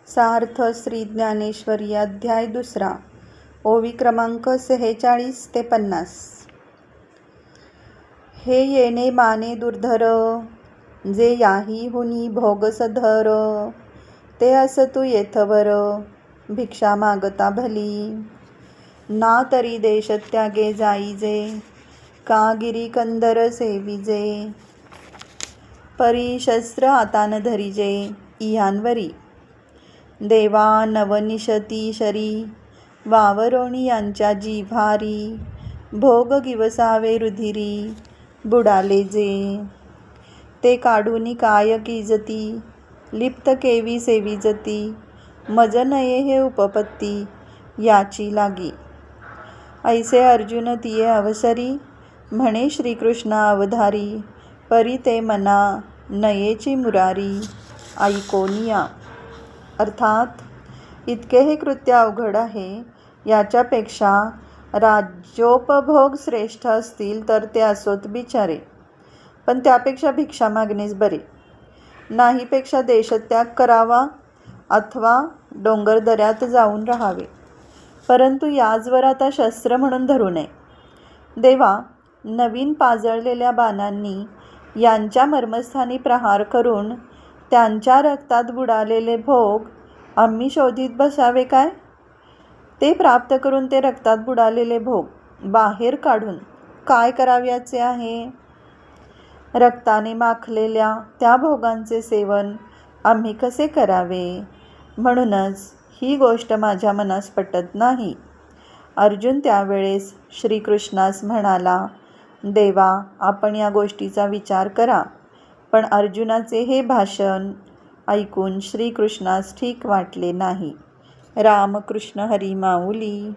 सार्थ श्री ज्ञानेश्वरी अध्याय 2 ओवी क्रमांक 46 ते 50. हे येणे माने दुर्धर, जे याही हुनी भोगसधर, ते असतु येथवर भिक्षा मागता भली. ना तरी देश त्यागे जाईजे, का गिरी कंदर सेविजे. परी शस्त्र हातान धरिजे इयांवरी, देवा नवनिशती शरी, वावरोणी यांच्या जिव्हारी. भोग गिवसावे रुधिरी, बुडाले जे. ते काढूनी काय कीजती, लिप्त केवी सेविजती. मज नये हे उपपत्ती, याची लागी. ऐसे अर्जुन तिये अवसरी, म्हणे श्रीकृष्णा अवधारी. परी ते मना नयेची मुरारी, ऐकोनिया. अर्थात इतके हे कृत्य अवघड आहे. याच्यापेक्षा राज्योपभोग श्रेष्ठ असतील तर ते असोत बिचारे, पण त्यापेक्षा भिक्षा मागणेच बरे. नाहीपेक्षा देशत्याग करावा अथवा डोंगरदऱ्यात जाऊन राहावे, परंतु याचवर आता शस्त्र म्हणून धरू नये. देवा, नवीन पाजळलेल्या बाणांनी यांच्या मर्मस्थानी प्रहार करून त्यांच्या रक्तात बुडालेले भोग आम्ही शोधित बसावे काय? ते प्राप्त करून ते रक्तात बुडालेले भोग बाहेर काढून काय करावयाचे आहे? रक्ताने माखलेल्या त्या भोगांचे सेवन आम्ही कसे करावे? म्हणूनच ही गोष्ट माझ्या मनास पटत नाही. अर्जुन त्यावेळेस श्रीकृष्णास म्हणाला, देवा, आपण या गोष्टीचा विचार करा. पण अर्जुनाचे हे भाषण ऐकून श्रीकृष्णास ठीक वाटले नाही. रामकृष्ण हरी माऊली.